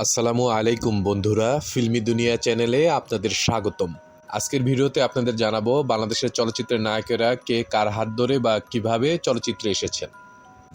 আসসালামু আলাইকুম বন্ধুরা, ফিল্মি দুনিয়া চ্যানেলে আপনাদের স্বাগতম। আজকের ভিডিওতে আপনাদের জানাবো বাংলাদেশের চলচ্চিত্রের নায়কেরা কে কার হাত ধরে বা কিভাবে চলচ্চিত্রে এসেছেন।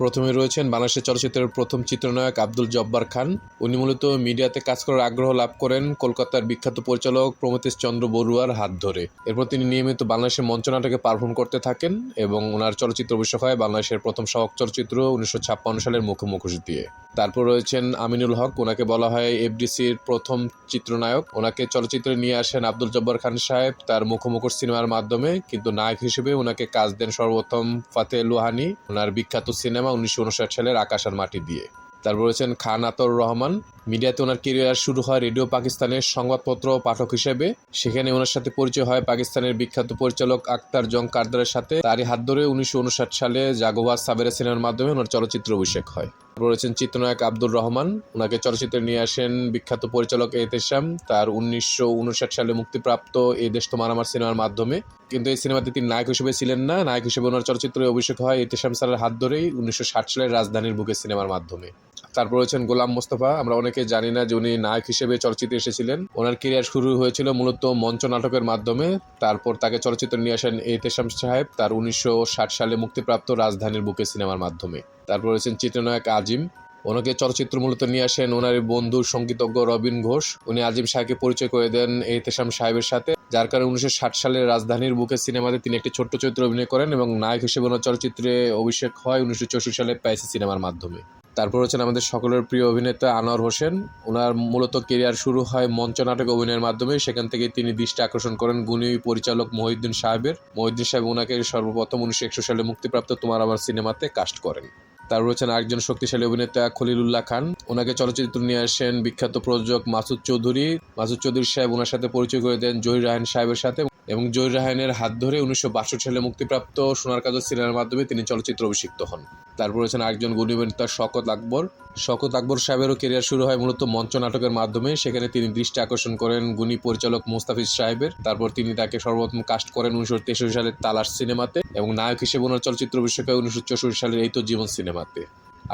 প্রথমে রয়েছেন বাংলাদেশের চলচ্চিত্রের প্রথম চিত্রনায়ক আব্দুল জব্বার খান। উনি মূলত মিডিয়াতে কাজ করার আগ্রহ লাভ করেন কলকাতার বিখ্যাত পরিচালক প্রমথেশ চন্দ্র বড়ুয়ার হাত ধরে। এরপর তিনি নিয়মিত বাংলাদেশের মঞ্চনাটকে পারফর্ম করতে থাকেন এবং ওনার চলচ্চিত্র অভিষেক হয় বাংলাদেশের প্রথম সহক চলচ্চিত্র 1956 সালের মুখোমুখি দিয়ে। তারপর রয়েছেন আমিনুল হক, ওনাকে বলা হয় এফডিসির প্রথম চিত্রনায়ক। ওনাকে চলচ্চিত্রে নিয়ে আসেন আব্দুল জব্বার খান সাহেব তার মুখোমুখি সিনেমার মাধ্যমে, কিন্তু নায়ক হিসেবে ওনাকে কাজ দেন সর্বপ্রথম ফাতেহ লোহানী ওনার বিখ্যাত সিনেমা 1959 সালের আকাশ আর মাটি দিয়ে। তারপর রয়েছেন খান আতর রহমান। মিডিয়াতে ওনার কেরিয়ার শুরু হয় রেডিও পাকিস্তানের সংবাদপত্র পাঠক হিসেবে। সেখানে ওনার সাথে পরিচয় হয় পাকিস্তানের বিখ্যাত পরিচালক আখতার জং কারদারের সাথে। তারই হাত ধরে 1959 সালে জাগোবাজ সাবেরা সিনেমার মাধ্যমে ওনার চলচ্চিত্র অভিষেক হয়। রয়েছেন চিত্রনায়ক আব্দুর রহমান, ওনাকে চলচ্চিত্রে নিয়ে আসেন বিখ্যাত পরিচালক এহতেশাম তার 1959 সালে মুক্তিপ্রাপ্ত এই দেশ তোমার আমার সিনেমার মাধ্যমে। কিন্তু এই সিনেমাতে তিনি নায়ক হিসেবে ছিলেন না, নায়ক হিসেবে ওনার চলচ্চিত্রে অভিষেক হয় এহতেশাম স্যারের হাত ধরেই 1960 সালের রাজধানীর বুকে সিনেমার মাধ্যমে। তারপর রয়েছেন গোলাম মোস্তফা। আমরা অনেকে জানি না যে উনি নায়ক হিসেবে চলচ্চিত্রে এসেছিলেন। ওনার কেরিয়ার শুরু হয়েছিল মূলত মঞ্চ নাটকের মাধ্যমে। তারপর তাকে চলচ্চিত্রে নিয়ে আসেন এহতেশাম সাহেব তার 1960 সালে মুক্তিপ্রাপ্ত রাজধানীর বুকে সিনেমার মাধ্যমে। তারপর রয়েছেন চিত্রনায়ক আজিম, ওনাকে চলচ্চিত্র মূলত নিয়ে আসেন ওনার বন্ধু সঙ্গীতজ্ঞ রবিন ঘোষ। উনি আজিম সাহেবকে পরিচয় করে দেন এহতেশাম সাহেবের সাথে, যার কারণে 1960 সালের রাজধানীর বুকে সিনেমাতে তিনি একটি ছোট্ট চরিত্রে অভিনয় করেন এবং নায়ক হিসেবে ওনার চলচ্চিত্রে অভিষেক হয় 1964 সালে প্যাসি সিনেমার মাধ্যমে। তারপর হচ্ছেন আমাদের সকলের প্রিয় অভিনেতা আনোয়ার হোসেন। ওনার মূলত কেরিয়ার শুরু হয় মঞ্চ নাটক অভিনয়ের মাধ্যমে। সেখান থেকে তিনি দৃষ্টি আকর্ষণ করেন গুণী পরিচালক মহিউদ্দিন সাহেবের। মহিউদ্দিন সাহেব ওনাকে সর্বপ্রথম 1961 সালে মুক্তিপ্রাপ্ত তোমার আমার সিনেমাতে কাস্ট করেন। তার রয়েছেন আরেকজন শক্তিশালী অভিনেতা খলিলুল্লাহ খান, ওনাকে চলচ্চিত্র নিয়ে আসেন বিখ্যাত প্রযোজক মাসুদ চৌধুরী। মাসুদ চৌধুরী সাহেব ওনার সাথে পরিচয় করে দেন জহির রায়হান সাহেবের সাথে এবং জহির রায়হানের হাত ধরে 1962 সালে মুক্তিপ্রাপ্ত সোনার কাজল সিনেমার মাধ্যমে তিনি চলচ্চিত্র অভিষিক্ত হন। তারপর রয়েছেন আরেকজন গুণী অভিনেতা শওকত আকবর। শওকত আকবর সাহেবেরও কেরিয়ার শুরু হয় মূলত মঞ্চ নাটকের মাধ্যমে। সেখানে তিনি দৃষ্টি আকর্ষণ করেন গুণী পরিচালক মুস্তাফিজ সাহেবের। তারপর তিনি তাকে সর্বপ্রথম কাস্ট করেন 1963 সালের তালাশ সিনেমাতে এবং নায়ক হিসেবে ওনার চলচ্চিত্র অভিষেক হয় 1964 সালের এই তো জীবন সিনেমাতে।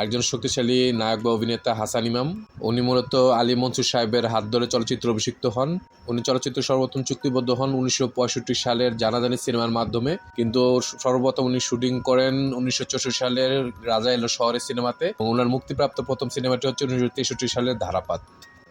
একজন শক্তিশালী নায়ক বা অভিনেতা হাসান ইমাম, উনি মূলত আলী মনসুর সাহেবের হাত ধরে চলচ্চিত্র অভিষিক্ত হন। উনি চলচ্চিত্র সর্বপ্রথম চুক্তিবদ্ধ হন 1965 সালের জানাজানি সিনেমার মাধ্যমে, কিন্তু সর্বপ্রথম উনি শুটিং করেন 1964 সালের রাজা এলো শহরে সিনেমাতে এবং ওনার মুক্তিপ্রাপ্ত প্রথম সিনেমাটি হচ্ছে 1963 সালের ধারাপাত।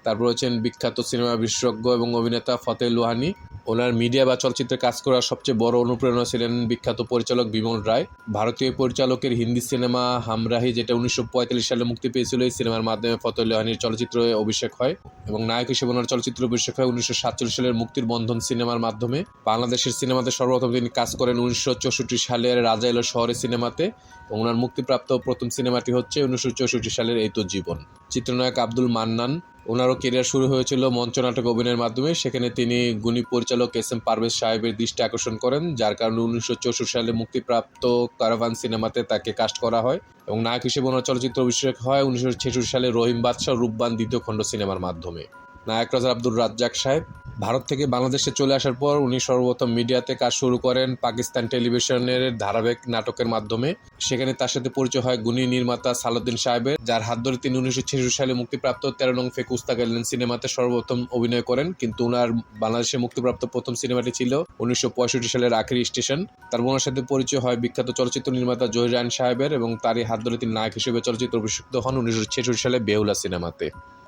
তারপর হচ্ছেন বিখ্যাত সিনেমা বিশেষজ্ঞ এবং অভিনেতা ফাতেহ লোহানী। ওনার মিডিয়া বা চলচ্চিত্রে কাজ করার সবচেয়ে বড় অনুপ্রেরণা ছিলেন বিখ্যাত পরিচালক বিমল রায়। ভারতীয় পরিচালকের হিন্দি সিনেমা হামরাহি, যেটা 1945 সালে মুক্তি পেয়েছিল, এই সিনেমার মাধ্যমে ফাতেহ লোহানীর চলচ্চিত্রে অভিষেক হয় এবং নায়ক হিসেবে ওনার চলচ্চিত্র অভিষেক হয় 1947 সালের মুক্তির বন্ধন সিনেমার মাধ্যমে। বাংলাদেশের সিনেমাতে সর্বপ্রথম তিনি কাজ করেন 1964 সালের রাজা এলো শহরে সিনেমাতে এবং ওনার মুক্তিপ্রাপ্ত প্রথম সিনেমাটি হচ্ছে 1964 সালের এই তো জীবন। চিত্রনায়ক আব্দুল মান্নান, ওনারও কেরিয়ার শুরু হয়েছিল মঞ্চ নাটক অভিনয়ের মাধ্যমে। সেখানে তিনি গুণী পরিচালক এস এম পারভেজ সাহেবের দৃষ্টি আকর্ষণ করেন, যার কারণে 1964 সালে মুক্তিপ্রাপ্ত কারাভান সিনেমাতে তাকে কাস্ট করা হয় এবং নায়ক হিসেবে ওনার চলচ্চিত্র অভিষেক হয় 1966 সালে রহিম বাদশাহ রূপবান দ্বিতীয় খণ্ড সিনেমার মাধ্যমে। নায়ক রাজা আব্দুর রাজ্জাক সাহেব, ভারত থেকে বাংলাদেশে চলে আসার পর উনি সর্বপ্রথম মিডিয়াতে কাজ শুরু করেন পাকিস্তান টেলিভিশনের ধারাবাহিক নাটকের মাধ্যমে। সেখানে তার সাথে পরিচয় হয় গুণী নির্মাতা সালাউদ্দিন সাহেবের, যার হাত ধরে তিনি 1966 সালে মুক্তিপ্রাপ্ত 13 নং ফেকুস্তা গেলেন সিনেমাতে সর্বপ্রথম অভিনয় করেন, কিন্তু ওনার বাংলাদেশে মুক্তিপ্রাপ্ত প্রথম সিনেমাটি ছিল 1965 সালের আখেরি স্টেশন। তার ওনার সাথে পরিচয় হয় বিখ্যাত চলচ্চিত্র নির্মাতা জহির রায়হান সাহেবের এবং তারই হাত ধরে তিনি নায়ক হিসেবে চলচ্চিত্র অভিষিক্ত হন 1966 সালে বেহুলা সিনেমাতে।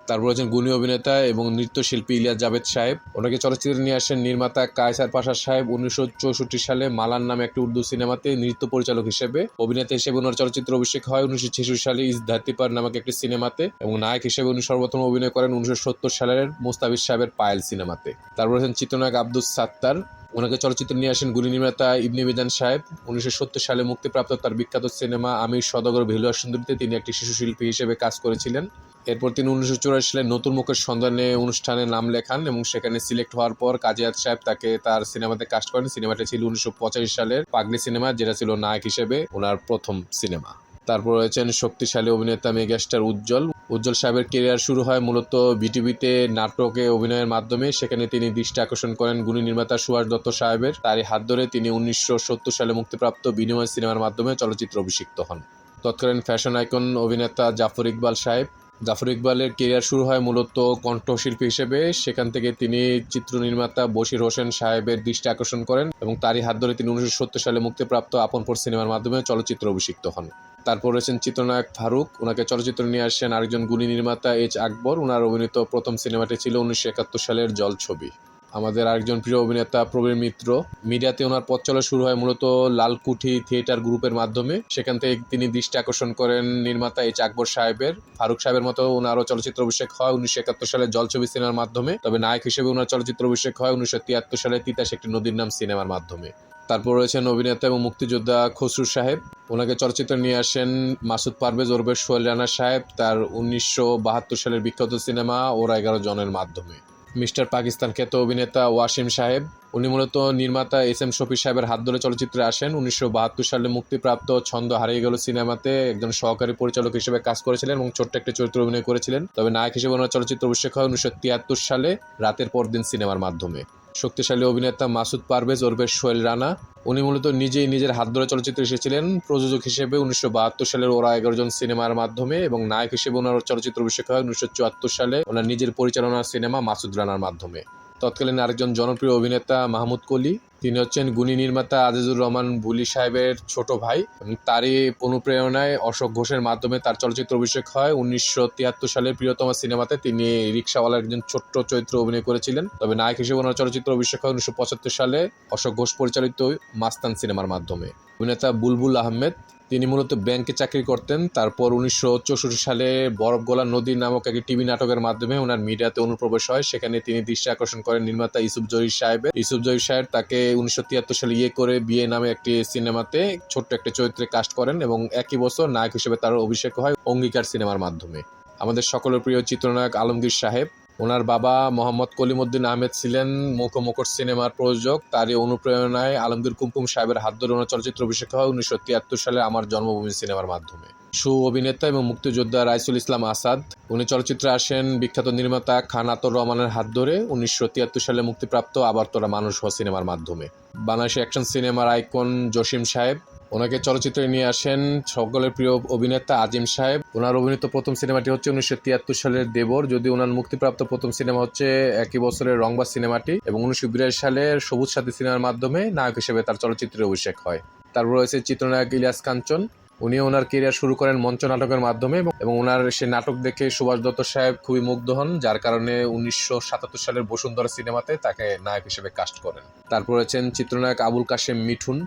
তারপর আছেন গুণী অভিনেতা এবং নৃত্যশিল্পী ইলিয়াস জাভেদ সাহেব, ওনাকে চলচ্চিত্রে নিয়ে আসেন নির্মাতা কায়সার পাশা সাহেব 1964 সালে মালান নামে একটি উর্দু সিনেমাতে নৃত্য পরিচালক হিসেবে। অভিনেতা হিসেবে ওনার চলচ্চিত্র অভিষেক হয় 1966 সালে ইস ধরতি পর নামক একটি সিনেমাতে এবং নায়ক হিসেবে উনি সর্বপ্রথম অভিনয় করেন 1970 সালের মুস্তাফিজ সাহেবের পায়েল সিনেমাতে। তারপর আছেন চিত্রনায়ক আব্দুস সাত্তার, ওনাকে চলচ্চিত্রে নিয়ে আসেন গুণী নির্মাতা ইবনে মিজান সাহেব। 1970 সালে মুক্তিপ্রাপ্ত তার বিখ্যাত সিনেমা আমির সওদাগর ভেলুয়া সুন্দরীতে তিনি একটি শিশু শিল্পী হিসেবে কাজ করেছিলেন। এরপর তিনি 1984 সালে নতুন মুখের সন্ধানে অনুষ্ঠানে নাম লেখান এবং সেখানে সিলেক্ট হওয়ার পর কাজী আদ সাহেব তাকে তার সিনেমাতে কাস্ট করেন। সিনেমাটি ছিল 1985 সালের পাগলি সিনেমা, যেটা ছিল নায়ক হিসেবে ওনার প্রথম সিনেমা। তারপর রয়েছেন শক্তিশালী অভিনেতা মেগাস্টার উজ্জ্বল। উজ্জ্বল সাহেবের কেরিয়ার শুরু হয় মূলত বিটিভিতে নাটকে অভিনয়ের মাধ্যমে। সেখানে তিনি দৃষ্টি আকর্ষণ করেন গুণী নির্মাতা সুভাষ দত্ত সাহেবের, তারই হাত ধরে তিনি 1970 সালে মুক্তিপ্রাপ্ত বিনিময় সিনেমার মাধ্যমে চলচ্চিত্র অভিষিক্ত হন। তৎকালীন ফ্যাশন আইকন অভিনেতা জাফর ইকবাল সাহেব, জাফর ইকবালের কেরিয়ার শুরু হয় মূলত কণ্ঠশিল্পী হিসেবে। সেখান থেকে তিনি চিত্রনির্মাতা বশির হোসেন সাহেবের দৃষ্টি আকর্ষণ করেন এবং তারই হাত ধরে তিনি 1970 সালে মুক্তিপ্রাপ্ত আপনপর সিনেমার মাধ্যমে চলচ্চিত্রে অভিষিক্ত হন। তারপর রয়েছেন চিত্রনায়ক ফারুক, ওনাকে চলচ্চিত্রে নিয়ে আসেন আরেকজন গুণী নির্মাতা এইচ আকবর। ওনার অভিনীত প্রথম সিনেমাটি ছিল 1971 সালের জলছবি। আমাদের আরেকজন প্রিয় অভিনেতা প্রবীর মিত্র, মিডিয়াতে ওনার পথ চলা শুরু হয় মূলত লালকুঠি থিয়েটার গ্রুপের মাধ্যমে। সেখান থেকে তিনি দৃষ্টি আকর্ষণ করেন নির্মাতা এইচ আকবর সাহেবের। ফারুক সাহেবের মতো ওনারও চলচ্চিত্র অভিষেক হয় 1971 সালে জলছবি সিনেমার মাধ্যমে, তবে নায়ক হিসেবে ওনার চলচ্চিত্র অভিষেক হয় 1973 সালে তিতাস একটি নদীর নাম সিনেমার মাধ্যমে। তারপর রয়েছেন অভিনেতা এবং মুক্তিযোদ্ধা খসরু সাহেব, ওনাকে চলচ্চিত্রে নিয়ে আসেন মাসুদ পারভেজ ওরফে সোহেল রানা সাহেব তার 1972 সালের বিখ্যাত সিনেমা ওরা 11 জনের মাধ্যমে। মিস্টার পাকিস্তান খ্যাত অভিনেতা ওয়াসিম সাহেব, উনি মূলত নির্মাতা এস এম শফি সাহেবের হাত ধরে চলচ্চিত্রে আসেন। 1972 সালে মুক্তিপ্রাপ্ত ছন্দ হারিয়ে গেল সিনেমাতে একজন সহকারী পরিচালক হিসেবে কাজ করেছিলেন এবং ছোট্ট একটি চরিত্র অভিনয় করেছিলেন, তবে নায়ক হিসেবে ওনার চলচ্চিত্র অভিষেক হয় 1973 সালে রাতের পর দিন সিনেমার মাধ্যমে। শক্তিশালী অভিনেতা মাসুদ পারভেজ ওরফে সোহেল রানা, উনি মূলত নিজেই নিজের হাত ধরে চলচ্চিত্রে এসেছিলেন প্রযোজক হিসেবে 1972 সালের ওরা 11 জন সিনেমার মাধ্যমে, এবং নায়ক হিসেবে ওনার চলচ্চিত্র অভিষেক হয় 1974 সালে ওনার নিজের পরিচালনার সিনেমা মাসুদ রানার মাধ্যমে। তৎকালীন আরেকজন জনপ্রিয় অভিনেতা মাহমুদ কলি, তিনি হচ্ছেন গুণী নির্মাতা আজিজুর রহমান বুলি সাহেবের ছোট ভাই এবং তারই অনুপ্রেরণায় অশোক ঘোষের মাধ্যমে তার চলচ্চিত্র অভিষেক হয় 1973 সালের প্রিয়তম সিনেমাতে। তিনি রিকশাওয়ালার একজন ছোট্ট চরিত্র অভিনয় করেছিলেন, তবে নায়ক হিসেবে ওনার চলচ্চিত্র অভিষেক হয় 1975 সালে অশোক ঘোষ পরিচালিত মাস্তান সিনেমার মাধ্যমে। অভিনেতা বুলবুল আহমেদ, তিনি মূলত ব্যাংকে চাকরি করতেন। তারপর 1964 সালে বরফ গলা নদী নামক একটি টিভি নাটকের মাধ্যমে ওনার মিডিয়াতে অনুপ্রবেশ হয়। সেখানে তিনি দৃষ্টি আকর্ষণ করেন নির্মাতা ইউসুফ জহির সাহেবের। ইউসুফ জহির সাহেব তাকে 1973 সালে ইয়ে করে বিয়ে নামে একটি সিনেমাতে ছোট্ট একটি চরিত্রে কাস্ট করেন এবং একই বছর নায়ক হিসেবে তার অভিষেক হয় অঙ্গীকার সিনেমার মাধ্যমে। আমাদের সকলের প্রিয় চিত্রনায়ক আলমগীর সাহেব, ওনার বাবা মোহাম্মদ কলিমুদ্দিন আহমেদ ছিলেন মুখোমুখর সিনেমার প্রযোজক। তারই অনুপ্রেরণায় আলমগীর কুমকুম সাহেবের হাত ধরে ওনার চলচ্চিত্র অভিষেক হয় 1973 সালে আমার জন্মভূমি সিনেমার মাধ্যমে। সু অভিনেতা এবং মুক্তিযোদ্ধা রাইসুল ইসলাম আসাদ, উনি চলচ্চিত্রে আসেন বিখ্যাত নির্মাতা খান আতর রহমানের হাত ধরে 1973 সালে মুক্তিপ্রাপ্ত আবার তোরা মানুষ হ সিনেমার মাধ্যমে। বাংলাদেশি অ্যাকশন সিনেমার আইকন জসিম সাহেব, ওনাকে চলচ্চিত্রে নিয়ে আসেন সকলের প্রিয় অভিনেতা আজিম সাহেব। ওনার অভিনীত প্রথম সিনেমাটি হচ্ছে 1973 সালের দেবর, যদি ওনার মুক্তিপ্রাপ্ত প্রথম সিনেমা হচ্ছে একই বছরের রংবাজ সিনেমাটি, এবং 1982 সালের সবুজ সাথী সিনেমার মাধ্যমে নায়ক হিসেবে তার চলচ্চিত্রে অভিষেক হয়। তারপর রয়েছে চিত্রনায়ক ইলিয়াস কাঞ্চন, উনি ওনার কেরিয়ার শুরু করেন মঞ্চ নাটকের মাধ্যমে এবং ওনার সে নাটক দেখে সুভাষ দত্ত সাহেব খুবই মুগ্ধ হন, যার কারণে 1977 সালের বসুন্ধরা সিনেমাতে তাকে নায়ক হিসেবে কাস্ট করেন। তারপর রয়েছেন চিত্রনায়ক আবুল কাশেম মিঠুন,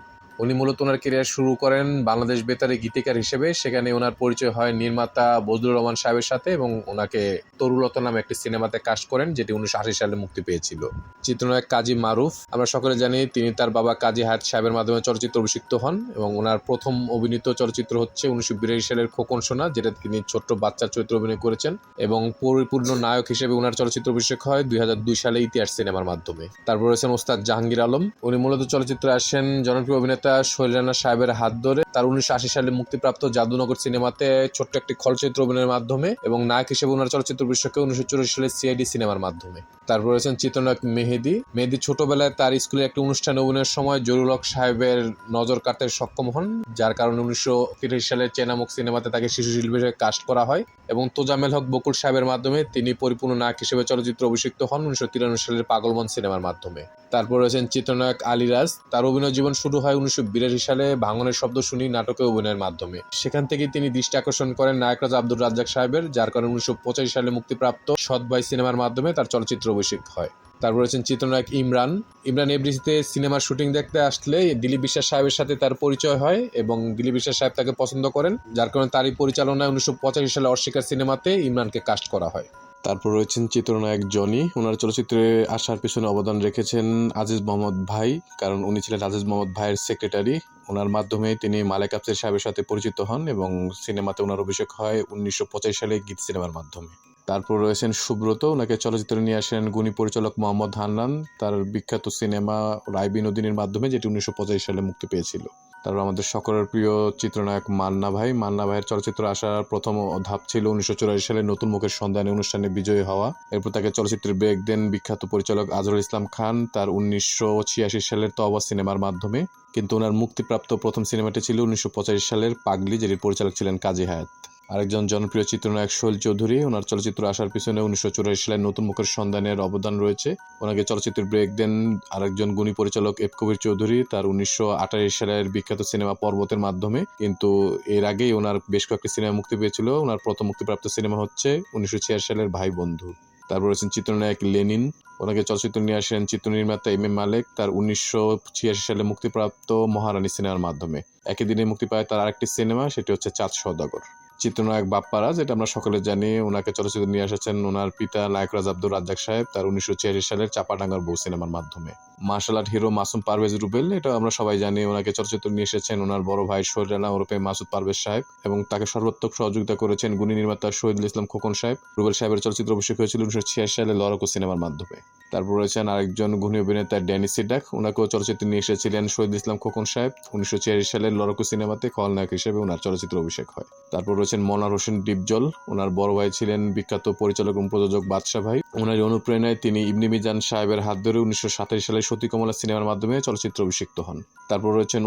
উনি মূলত ওনার কেরিয়ার শুরু করেন বাংলাদেশ বেতারে গীতিকার হিসেবে। সেখানে ওনার পরিচয় হয় নির্মাতা বজলুর রহমান সাহেবের সাথে এবং ওনাকে তরুলতা নামে একটি সিনেমাতে কাস্ট করেন, যেটি 1980 সালে মুক্তি পেয়েছিল। চিত্রনায়ক কাজী মারুফ, আমরা সকলে জানি তিনি তার বাবা কাজী হায়াত সাহেবের মাধ্যমে চলচ্চিত্র অভিষিক্ত হন এবং ওনার প্রথম অভিনীত চলচ্চিত্র হচ্ছে 1982 সালের খোকন সোনা, যেটা তিনি ছোট্ট বাচ্চার চরিত্র অভিনয় করেছেন, এবং পরিপূর্ণ নায়ক হিসেবে ওনার চলচ্চিত্র অভিষেক হয় 2002 সালে ইতিহাস সিনেমার মাধ্যমে। তারপর রয়েছেন ওস্তাদ জাহাঙ্গীর আলম, উনি মূলত চলচ্চিত্রে আসেন জনপ্রিয় অভিনেতা সোহেল রানা সাহেবের হাত ধরে তার 1980 সালে মুক্তিপ্রাপ্ত জাদুনগর সিনেমাতে ছোট্ট একটি খলচিত্র অভিনয়ের মাধ্যমে, এবং নায়ক হিসেবে ওনার চলচ্চিত্র অভিষেক 1984 সালে সিআইডি সিনেমার মাধ্যমে। তারপর রয়েছেন চিত্রনায়ক মেহেদি। মেহেদি ছোটবেলায় তার স্কুলে একটি অনুষ্ঠানে অভিনয়ের সময় জরুল হক সাহেবের নজর কাটতে সক্ষম হন, যার কারণে 1983 সালে চেনামুখ সিনেমাতে তাকে শিশু শিল্পী হিসেবে কাস্ট করা হয় এবং তোজামেল হক বকুল সাহেবের মাধ্যমে তিনি পরিপূর্ণ নায়ক হিসেবে চলচ্চিত্র অভিষিক্ত হন 1993 সালের পাগলমন সিনেমার মাধ্যমে। তারপর রয়েছেন চিত্রনায়ক আলিরাজ, তার অভিনয় জীবন শুরু হয় 1982 সালে ভাঙনের শব্দ শুনি নাটকে অভিনয়ের মাধ্যমে। সেখান থেকে তিনি দৃষ্টি আকর্ষণ করেন নায়করাজ আব্দুর রাজ্জাক সাহেবের, যার কারণে 1985 সালে মুক্তিপ্রাপ্ত সৎ ভাই সিনেমার মাধ্যমে তার চলচ্চিত্র অভিষেক হয়। তারপর রয়েছেন চিত্রনায়ক ইমরান। ইমরান এফডিসিতে সিনেমার শুটিং দেখতে আসলে দিলীপ বিশ্বাস সাহেবের সাথে তার পরিচয় হয় এবং দিলীপ বিশ্বাস সাহেব তাকে পছন্দ করেন, যার কারণে তারই পরিচালনায় 1985 সালে অস্বীকার সিনেমাতে ইমরানকে কাস্ট করা হয়। তারপর রয়েছেন চিত্রনায়ক জনি, ওনার চলচ্চিত্রে আসার পিছনে অবদান রেখেছেন আজিজ মোহাম্মদ ভাই, কারণ উনি ছিলেন আজিজ মোহাম্মদ ভাইয়ের সেক্রেটারি। ওনার মাধ্যমে তিনি মালেক আফসের সাহেবের সাথে পরিচিত হন এবং সিনেমাতে ওনার অভিষেক হয় 1985 সালে গীত সিনেমার মাধ্যমে। তারপর রয়েছেন সুব্রত, ওনাকে চলচ্চিত্রে নিয়ে আসেন গুণী পরিচালক মোহাম্মদ হান্নান তার বিখ্যাত সিনেমা রায় বিনোদিনীর মাধ্যমে, যেটি 1985 সালে মুক্তি পেয়েছিল। তারপর আমাদের সকলের প্রিয় চিত্রনায়ক মান্না ভাই। মান্না ভাইয়ের চলচ্চিত্র আসার প্রথম ধাপ ছিল 1984 সালে নতুন মুখের সন্ধানে অনুষ্ঠানে বিজয়ী হওয়া। এরপর তাকে চলচ্চিত্রে ব্রেক দেন বিখ্যাত পরিচালক আজহারুল ইসলাম খান তার 1986 সালের তওবা সিনেমার মাধ্যমে, কিন্তু ওনার মুক্তিপ্রাপ্ত প্রথম সিনেমাটি ছিল 1985 সালের পাগলি, যেটির পরিচালক ছিলেন কাজী হায়াত। আরেকজন জনপ্রিয় চিত্রনায়ক শৈল চৌধুরী, ওনার চলচ্চিত্র আসার পিছনে 1984 সালে নতুন মুখের সন্ধানের অবদান রয়েছে। ওনাকে চলচ্চিত্রের ব্রেক দেন আরেকজন গুণী পরিচালক এফ কবির চৌধুরী তার 1928 সালের বিখ্যাত সিনেমা পর্বতের মাধ্যমে। কিন্তু এর আগেই ওনার বেশ কয়েকটি সিনেমা মুক্তি পেয়েছিল। ওনার প্রথম মুক্তিপ্রাপ্ত সিনেমা হচ্ছে 1986 সালের ভাই বন্ধু। তারপর আছেন চিত্রনায়ক লেনিন, ওনাকে চলচ্চিত্র নিয়ে আসেন চিত্রনির্মাতা এম এম মালেক তার 1986 সালে মুক্তিপ্রাপ্ত মহারানী সিনেমার মাধ্যমে। একই দিনে মুক্তি পায় তার আরেকটি সিনেমা, সেটি হচ্ছে চাঁদ সওদাগর। চিত্রনায়ক বাপ্পারাজ, এটা আমরা সকলে জানি, ওনাকে চলচ্চিত্র নিয়ে এসেছেন ওনার পিতা নায়করাজ আব্দুর রাজ্জাক সাহেব তার 1986 সালের চাপাডাঙ্গার বউ সিনেমার মাধ্যমে। Martial art hero Masum Parvez Rubel, এটা আমরা সবাই জানি, ওনাকে চলচ্চিত্র নিয়ে এসেছেন ওনার বড় ভাই শহীদ রানা ওরফে মাসুদ পারভেজ সাহেব, এবং তাকে সর্বাত্মক সহযোগিতা করেছেন গুণী নির্মাতা শহীদুল ইসলাম খোকন সাহেব। রুবেল সাহেবের চলচ্চিত্র অভিষেক হয়েছিল 1986 সালে লড়াকু সিনেমার মাধ্যমে। তারপর রয়েছেন আরেকজন গুণী অভিনেতা ড্যানি সিডাক, ওনাকেও চলচ্চিত্র নিয়ে এসেছিলেন শহীদুল ইসলাম খোকন সাহেব। 1986 সালের লড়াকু সিনেমাতে খলনায়ক হিসেবে ওনার চলচ্চিত্র অভিষেক হয়। তারপর রয়েছেন মনোয়ার হোসেন ডিপজল, ওনার বড় ভাই ছিলেন বিখ্যাত পরিচালক এবং প্রযোজক বাদশা ভাই। ওনার অনুপ্রেরণায় তিনি ইবনে মিজান সাহেবের হাত ধরে 1927 সালে সতী কমলা সিনেমার মাধ্যমে চলচ্চিত্র অভিষিক্ত হন। তারপর রয়েছেন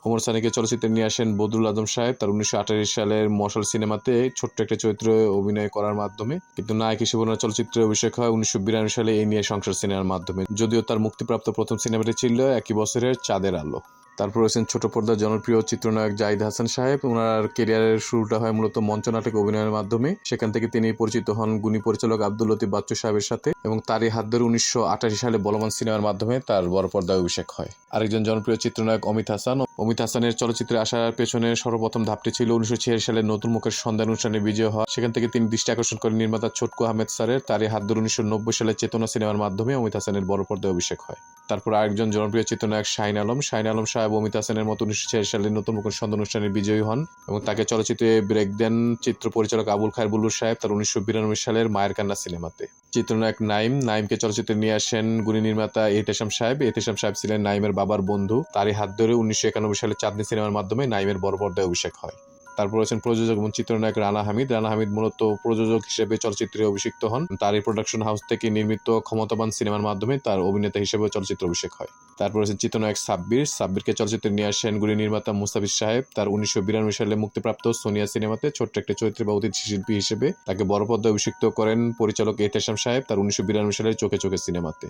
ওমর সানিকে চলচ্চিত্রে নিয়ে আসেন বদরুল আজম সাহেব তার 1928 সালের মশাল সিনেমাতে ছোট্ট একটা চরিত্রে অভিনয় করার মাধ্যমে। কিন্তু নায়ক হিসেবে ওনার চলচ্চিত্রে অভিষেক হয় 1992 সালে এই নিয়ে সংসার সিনেমার মাধ্যমে, যদিও তার মুক্তিপ্রাপ্ত প্রথম সিনেমাটি ছিল একই বছরের চাঁদের আলো। তারপর রয়েছেন ছোট পর্দার জনপ্রিয় চিত্রনায়ক জাহিদ হাসান সাহেব, ওনার কেরিয়ারের শুরুটা হয় মূলত মঞ্চনাটক অভিনয়ের মাধ্যমে। সেখান থেকে তিনি পরিচিত হন গুণী পরিচালক আব্দুল লতিফ বাচ্চু সাহেবের সাথে, এবং তারই হাত ধরে 1988 সালে বলবান সিনেমার মাধ্যমে তার বড় পর্দায় অভিষেক হয়। আরেকজন জনপ্রিয় চিত্রনায়ক অমিত হাসানের চলচ্চিত্রে আসার পেছনে সর্বপ্রথম ধাপটি ছিল 1986 সালে নতুন মুখের সন্ধান অনুষ্ঠানে বিজয় হওয়া। সেখান থেকে তিনি দৃষ্টি আকর্ষণ করেন নির্মাতা ছোটকু আহমেদ স্যারের, তারই হাত ধরে 1990 সালে চেতনা সিনেমার মাধ্যমে অমিত হাসানের বড় পর্দায় অভিষেক হয়। তারপর আরেকজন জনপ্রিয় চিত্রনায়ক শাহিন আলম সাহেব অমিত হাসানের মতো 1986 সালে নতুন মুখের সন্ধান অনুষ্ঠানে বিজয়ী হন, এবং তাকে চলচ্চিত্রে ব্রেক দেন চিত্র পরিচালক আবুল খায়ের বুল্লুর সাহেব তার 1992 সালের মায়ের কান্না সিনেমাতে। চিত্রনায়ক নাইমকে চলচ্চিত্রে নিয়ে আসেন গুণী নির্মাতা এহতেশাম সাহেব ছিলেন নাইমের বাবার বন্ধু, তারই হাত ধরে 1991 সালে চাঁদনি সিনেমার মাধ্যমে নাইমের বড় পর্দায় অভিষেক হয়। তারপর আছেন প্রযোজক এবং চিত্রনায়ক রানা হামিদ মূলত প্রযোজক হিসেবে চলচ্চিত্রে অভিষিক্ত হন। তারই প্রোডাকশন হাউস থেকে নির্মিত ক্ষমতাবান সিনেমার মাধ্যমে তার অভিনেতা হিসেবে চলচ্চিত্র অভিষেক হয়। তারপর আছেন চিত্রনায়ক সাব্বিরকে চলচ্চিত্রে নিয়ে আসেন গুণী নির্মাতা মুস্তাফিজ সাহেব তার 1992 সালে মুক্তিপ্রাপ্ত সোনিয়া সিনেমাতে ছোট্ট একটা চরিত্রে বা অতিথি শিল্পী হিসেবে তাকে বড় পর্দায় অভিষিক্ত করেন পরিচালক এহতেশাম সাহেব তার 1992 সালের চোখে চোখে সিনেমাতে।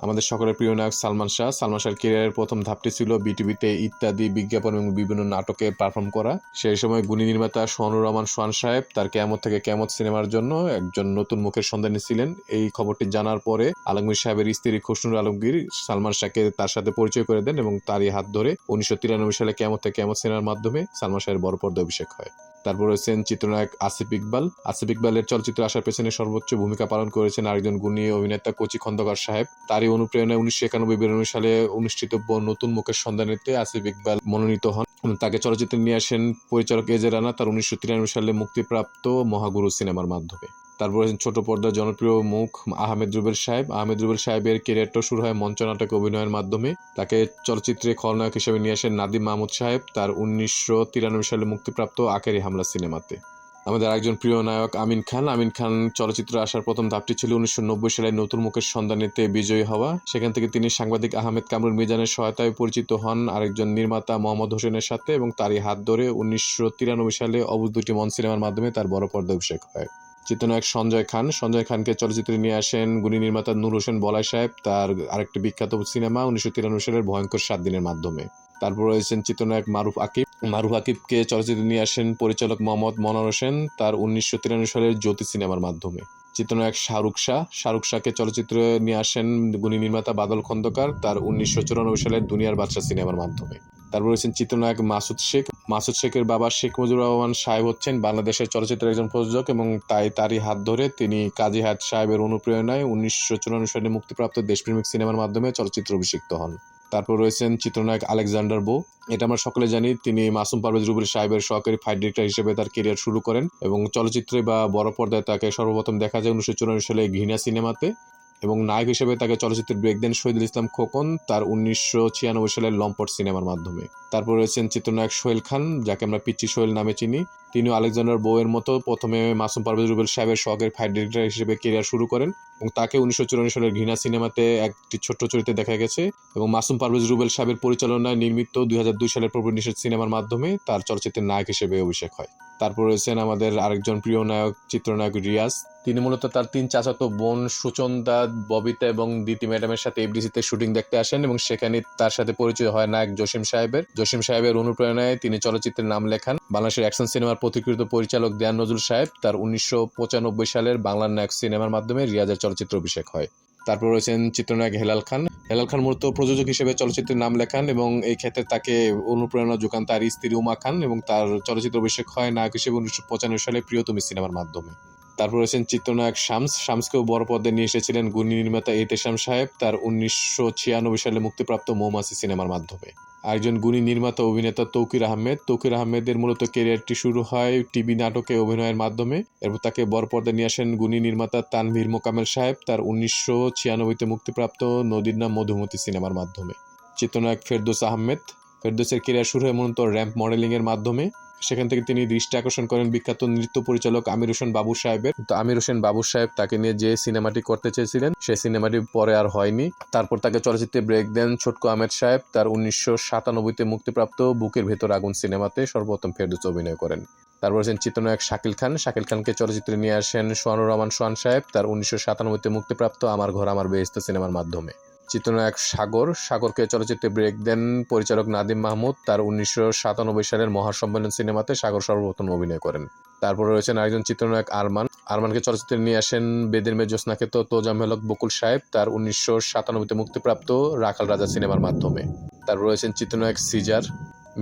আমাদের সকলের প্রিয় নায়ক সালমান শাহর ক্যারিয়ারের প্রথম ধাপটি ছিল বিটিভিতে ইত্যাদি বিজ্ঞাপন এবং বিভিন্ন নাটকে পারফর্ম করা। সেই সময় গুণী নির্মাতা সোহানুর রহমান সোহান সাহেব তার কিয়ামত থেকে কিয়ামত সিনেমার জন্য একজন নতুন মুখের সন্ধানে ছিলেন। এই খবরটি জানার পরে আলমগীর সাহেবের স্ত্রী খুশনুর আলমগীর সালমান শাহকে তার সাথে পরিচয় করে দেন, এবং তারই হাত ধরে 1993 সালে কিয়ামত থেকে কিয়ামত সিনেমার মাধ্যমে সালমান শাহের বড় পর্দায় অভিষেক হয়। তারপর রয়েছেন চিত্রনায়ক আসিফ ইকবালের চলচ্চিত্র আসার পেছনে সর্বোচ্চ ভূমিকা পালন করেছেন আরেকজন গুণী অভিনেতা কচি খন্দকার সাহেব। তারই অনুপ্রেরণায় 1991-92 সালে অনুষ্ঠিতব্য নতুন মুখের সন্ধানেতে আসিফ ইকবাল মনোনীত হন। তাকে চলচ্চিত্রে নিয়ে আসেন পরিচালক এজে রানা তার 1993 সালে মুক্তিপ্রাপ্ত মহাগুরু সিনেমার মাধ্যমে। তারপর ছোট পর্দার জনপ্রিয় মুখ আহমেদ রুবেল সাহেবের ক্যারিয়ারটা শুরু হয় মঞ্চনাটকে অভিনয়ের মাধ্যমে। তাকে চলচ্চিত্রে খলনায়ক হিসেবে নিয়ে আসেন নাদিম মাহমুদ সাহেব তার 1993 সালে মুক্তিপ্রাপ্ত আখেরি হামলা সিনেমাতে। আমাদের আরেকজন প্রিয় নায়ক আমিন খান চলচ্চিত্রে আসার প্রথম ধাপটি ছিল 1990 সালে নতুন মুখের সন্ধানেতে বিজয়ী হওয়া। সেখান থেকে তিনি সাংবাদিক আহমেদ কামরুল মিজানের সহায়তায় পরিচিত হন আরেকজন নির্মাতা মোহাম্মদ হোসেনের সাথে, এবং তারই হাত ধরে 1993 সালে অবুজ দুটি মন সিনেমার মাধ্যমে তার বড় পর্দায় অভিষেক হয়। চিত্রনায়ক সঞ্জয় খানকে চলচ্চিত্রে নিয়ে আসেন গুণী নির্মাতা নূর হোসেন বলাই সাহেব তার আরেকটি বিখ্যাত সিনেমা 1993 সালের ভয়ঙ্কর 7 দিনের মাধ্যমে। তারপর রয়েছেন চিত্রনায়ক মারুফ আকিবকে চলচ্চিত্রে নিয়ে আসেন পরিচালক মোহাম্মদ মনোয়ার হোসেন তার 1993 সালের জ্যোতি সিনেমার মাধ্যমে। চিত্রনায়ক শাহরুখ শাহকে চলচ্চিত্রে নিয়ে আসেন গুণী নির্মাতা বাদল খন্দকার তার 1994 সালের দুনিয়ার বাদশা সিনেমার মাধ্যমে। তারপর রয়েছেন চিত্রনায়ক মাসুদ শেখের বাবা শেখ মুজিবুর রহমান সাহেব হচ্ছেন বাংলাদেশের চলচ্চিত্রের একজন প্রযোজক, এবং তারই হাত ধরে তিনি কাজী হায়াৎ সাহেবের অনুপ্রেরণায় 1994 সালে মুক্তিপ্রাপ্ত দেশপ্রেমিক সিনেমার মাধ্যমে চলচ্চিত্র অভিষিক্ত হন। তারপর রয়েছেন চিত্রনায়ক আলেকজান্ডার বো, এটা আমরা সকলে জানি, তিনি মাসুম পারভেজ রুবেল সাহেবের সহকারী ফাইট ডিরেক্টর হিসেবে তার ক্যারিয়ার শুরু করেন, এবং চলচ্চিত্রে বা বড় পর্দায় তাকে সর্বপ্রথম দেখা যায় 1994 সালে ঘৃণা সিনেমাতে, এবং নায়ক হিসেবে তাকে চলচ্চিত্রের ব্রেক দেন শহীদুল ইসলাম খোকন তার 1996 সালের লম্পট সিনেমার মাধ্যমে। তারপর রয়েছেন চিত্রনায়ক সোহেল খান, যাকে আমরা পিচ্চি সোহেল নামে চিনি। তিনিও আলেকজান্ডার বউয়ের মতো প্রথমে মাসুম পারভেজ রুবেল সাহেবের সহকারী ফাইট ডিরেক্টর হিসেবে ক্যারিয়ার শুরু করেন, এবং তাকে 1994 সালের ঘৃণা সিনেমাতে একটি ছোট্ট চরিত্রে দেখা গেছে, এবং মাসুম পারভেজ রুবেল সাহেবের পরিচালনায় নির্মিত 2002 সালের প্রভু নিষেধ সিনেমার মাধ্যমে তার চলচ্চিত্রের নায়ক হিসেবে অভিষেক হয়। তারপর রয়েছেন আমাদের আরেকজন প্রিয় নায়ক, চিত্রনায়ক রিয়াজ। তিনি মূলত তার 3 চাচাতো বোন সুচন্দা, ববিতা এবং দিতি ম্যাডামের সাথে এফডিসিতে শুটিং দেখতে আসেন এবং সেখানে তার সাথে পরিচয় হয় নায়ক জসিম সাহেবের। জসিম সাহেবের অনুপ্রেরণায় তিনি চলচ্চিত্রের নাম লেখান। বাংলাদেশের অ্যাকশন সিনেমার পথিকৃত পরিচালক দেওয়ান নজরুল সাহেব তার 1995 সালের বাংলার নায়ক সিনেমার মাধ্যমে রিয়াজের চলচ্চিত্র অভিষেক হয়। তারপর রয়েছেন চিত্রনায়ক হেলাল খান। হেলাল খান মূলত প্রযোজক হিসেবে চলচ্চিত্রের নাম লেখান এবং এই ক্ষেত্রে তাকে অনুপ্রেরণা যোগান তার স্ত্রী উমা খান এবং তার চলচ্চিত্র অভিষেক হয় নায়ক হিসেবে 1995 সালে প্রিয়তমী সিনেমার মাধ্যমে। তারপর রয়েছেন চিত্রনায়ক শামসকেও বড় পর্দায় নিয়ে এসেছিলেন গুণী নির্মাতা এহতেশাম সাহেব তার 1996 সালে মুক্তিপ্রাপ্ত মৌমাছি সিনেমার মাধ্যমে। আরেকজন গুণী নির্মাতা অভিনেতা তৌকির আহমেদের মূলত ক্যারিয়ারটি শুরু হয় টিভি নাটকে অভিনয়ের মাধ্যমে। এরপর তাকে বড় পর্দায় নিয়ে আসেন গুণী নির্মাতা তানভীর মোকাম্মেল সাহেব তার 1996 মুক্তিপ্রাপ্ত নদীর নাম মধুমতি সিনেমার মাধ্যমে। চিত্রনায়ক ফেরদৌসের ক্যারিয়ার শুরু হয় মূলত র্যাম্প মডেলিং এর মাধ্যমে। সেখান থেকে তিনি দৃষ্টি আকর্ষণ করেন বিখ্যাত নৃত্য পরিচালক আমির হোসেন বাবু সাহেবের। তো আমির হোসেন বাবু সাহেব তাকে নিয়ে যে সিনেমাটি করতে চেয়েছিলেন সেই সিনেমাটি পরে আর হয়নি। তারপর তাকে চলচ্চিত্রে ব্রেক দেন ছোটকু আহমেদ সাহেব তার 1997 মুক্তিপ্রাপ্ত বুকের ভেতর আগুন সিনেমাতে সর্বপ্রথম ফেরদৌস অভিনয় করেন। তারপর আছেন চিত্রনায়ক শাকিল খানকে চলচ্চিত্রে নিয়ে আসেন সোহানুর রহমান সোহান সাহেব তার 1997 মুক্তিপ্রাপ্ত আমার ঘর আমার বেহেশত সিনেমার মাধ্যমে। চিত্রনায়ক সাগরকে চলচ্চিত্রে ব্রেক দেন পরিচালক নাদিম মাহমুদ তার 1997 সালের মহাসম্মেলন সিনেমাতে সাগর সর্বপ্রথম অভিনয় করেন। তারপর রয়েছেন আরেকজন চিত্রনায়ক আরমানকে চলচ্চিত্রে নিয়ে আসেন বেদের মেয়ে জ্যোৎস্নাকে তো তোজাম্মেল হক বকুল সাহেব তার 1997 মুক্তিপ্রাপ্ত রাখাল রাজা সিনেমার মাধ্যমে। তারপর রয়েছেন চিত্রনায়ক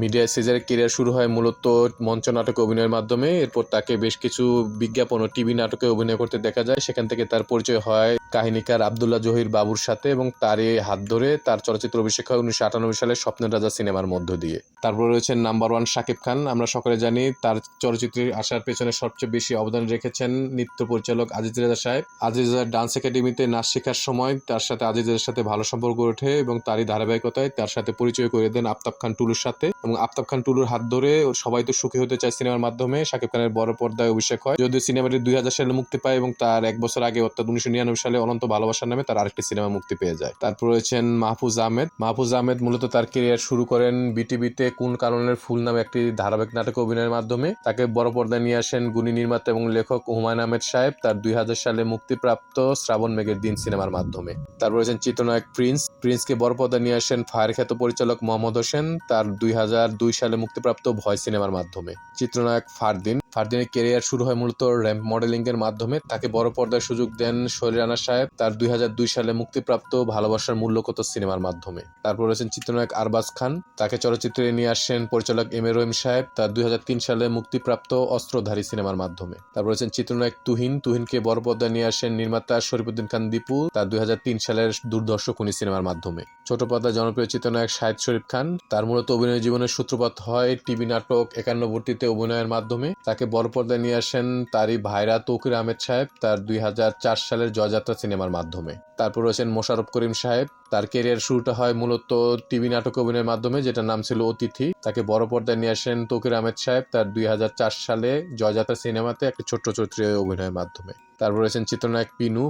মিডিয়ায় সিজারের ক্যারিয়ার শুরু হয় মূলত মঞ্চ নাটকে অভিনয়ের মাধ্যমে। এরপর তাকে বেশ কিছু বিজ্ঞাপন ও টিভি নাটকে অভিনয় করতে দেখা যায়। সেখান থেকে তার পরিচয় হয় কাহিনীকার আব্দুল্লাহ জহির বাবুর সাথে এবং তারই হাত ধরে তার চলচ্চিত্র অভিষেক হয় 1998 সালের স্বপ্নের রাজা সিনেমার মধ্য দিয়ে। তারপর রয়েছেন নাম্বার 1 শাকিব খান। আমরা সকলে জানি তার চলচ্চিত্রে আসার পেছনে সবচেয়ে বেশি অবদান রেখেছেন নৃত্য পরিচালক আজিজ রেজা সাহেব। আজিজ রেজা ডান্স একাডেমিতে নাচ শেখার সময় তার সাথে আজিজ রেজার সাথে ভালো সম্পর্ক ওঠে এবং তারই ধারাবাহিকতায় তার সাথে পরিচয় করে দেন আফতাব খান টুলুর সাথে এবং আফতাব খান টুলুর হাত ধরে সবাই তো সুখী হতে চায় সিনেমার মাধ্যমে শাকিব খানের বড় পর্দায় অভিষেক হয়। যদিও সিনেমাটি 2000 সালে মুক্তি পায় এবং তার 1 বছর আগে অর্থাৎ 1999 সালে অনন্ত ভালোবাসার নামে তার আরেকটি সিনেমা মুক্তি পেয়ে যায়। তারপর রয়েছেন মাহফুজ আহমেদ মূলত তার ক্যারিয়ার শুরু করেন বিটিভিতে কোন কারণের ফুল নামে একটি ধারাবাহিক নাটকে অভিনয়ের মাধ্যমে। তাকে বড় পর্দায় নিয়ে আসেন গুণী নির্মাতা এবং লেখক হুমায়ুন আহমেদ সাহেব তার 2000 সালে মুক্তিপ্রাপ্ত শ্রাবণ মেঘের দিন সিনেমার মাধ্যমে। তারপর রয়েছেন চিত্রনায়ক প্রিন্সকে বড় পর্দায় নিয়ে আসেন ফায়ার খ্যাত পরিচালক মোহাম্মদ হোসেন তার 2002 সালে মুক্তিপ্রাপ্ত ভয় সিনেমার মাধ্যমে। চিত্রনায়ক ফারদিনের ক্যারিয়ার শুরু হয় মূলত র্যাম্প মডেলিং এর মাধ্যমে। তাকে বড় পর্দায় সুযোগ দেন শৈলী রানা সাহেব তার 2002 সালে মুক্তিপ্রাপ্ত ভালোবাসার মূল্য কত সিনেমার মাধ্যমে। তারপর রয়েছেন চিত্রনায়ক আরবাজ খান। তাকে চলচ্চিত্রে নিয়ে আসেন পরিচালক এম এ রহিম সাহেব তার 2003 সালে মুক্তিপ্রাপ্ত অস্ত্রধারী সিনেমার মাধ্যমে। তারপর রয়েছেন চিত্রনায়ক তুহিনকে বড় পর্দায় নিয়ে আসেন নির্মাতা শরীফুদ্দিন খান দীপু তার 2003 সালের দুর্ধর্ষ খুনি সিনেমার মাধ্যমে। ছোট পর্দায় জনপ্রিয় চিত্রনায়ক শাহিদ শরীফ খান। তার মূলত অভিনয় জীবনের সূত্রপাত হয় টিভি নাটক 51 অভিনয়ের মাধ্যমে। তাকে বড় পর্দায় নিয়ে আসেন তারই ভাইরা তৌকির আহমেদ সাহেব তার 2004 সালের জয়যাত্রা সিনেমার মাধ্যমে। তারপর রয়েছেন মোশাররফ করিম সাহেব। তার ক্যারিয়ার শুরুটা হয় মূলত টিভি নাটক অভিনয়ের মাধ্যমে যেটার নাম ছিল অতিথি। তাকে বড় পর্দায় নিয়ে আসেন তৌকির আহমেদ সাহেব তার 2004 সালে জয়যাত্রা সিনেমাতে একটি ছোট্ট চরিত্রে অভিনয়ের মাধ্যমে। তারপর রয়েছেন চিত্রনায়ক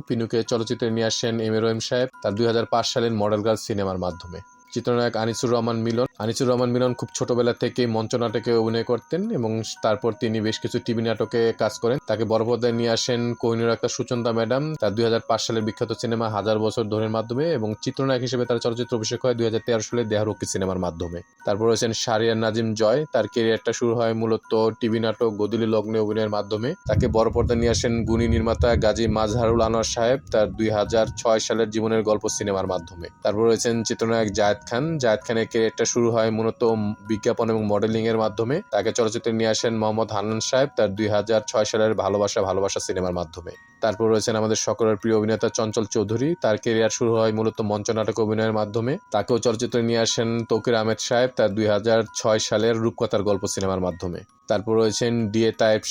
পিনুকে চলচ্চিত্রে নিয়ে আসেন এম এ রহিম সাহেব তার 2005 সালের মডেল গার্ল সিনেমার মাধ্যমে। চিত্রনায়ক আনিসুর রহমান মিলন খুব ছোটবেলা থেকে মঞ্চ নাটকে অভিনয় করতেন এবং তারপর তিনি বেশ কিছু টিভি নাটকে কাজ করেন। তাকে বড় পর্দায় নিয়ে আসেন কোহিনূর আক্তার সুচন্দা ম্যাডাম তার 2005 সালের বিখ্যাত সিনেমা হাজার বছর ধরের মাধ্যমে এবং চিত্রনায়ক হিসেবে তার চলচ্চিত্র অভিষেক হয় 2013 সালে দেহরক্ষী সিনেমার মাধ্যমে। তারপর রয়েছেন শাহরিয়ার নাজিম জয়। তার ক্যারিয়ারটা শুরু হয় মূলত টিভি নাটক গদিলি লগ্নে অভিনয়ের মাধ্যমে। তাকে বড় পর্দায় নিয়ে আসেন গুণী নির্মাতা গাজী মাজহারুল আনোয়ার সাহেব তার 2006 সালের জীবনের গল্প সিনেমার মাধ্যমে। তারপর রয়েছেন চিত্রনায়ক জায়েদ খানের ক্যারিয়ারটা শুরু হয় মূলত বিজ্ঞাপন এবং মডেলিং এর মাধ্যমে। তাকে চলচ্চিত্রে নিয়ে আসেন মোহাম্মদ হান্নান সাহেব তার 2006 সালের ভালোবাসা সিনেমার মাধ্যমে। তারপর রয়েছেন আমাদের সকলের প্রিয় অভিনেতা চঞ্চল চৌধুরী। তার ক্যারিয়ার শুরু হয় মূলত মঞ্চ নাটক অভিনয়ের মাধ্যমে। তাকেও চলচ্চিত্রে নিয়ে আসেন তৌকির আহমেদ সাহেব তার 2006 সালের রূপকথার গল্প সিনেমার মাধ্যমে। তারপর রয়েছেন ডিএ তায়েব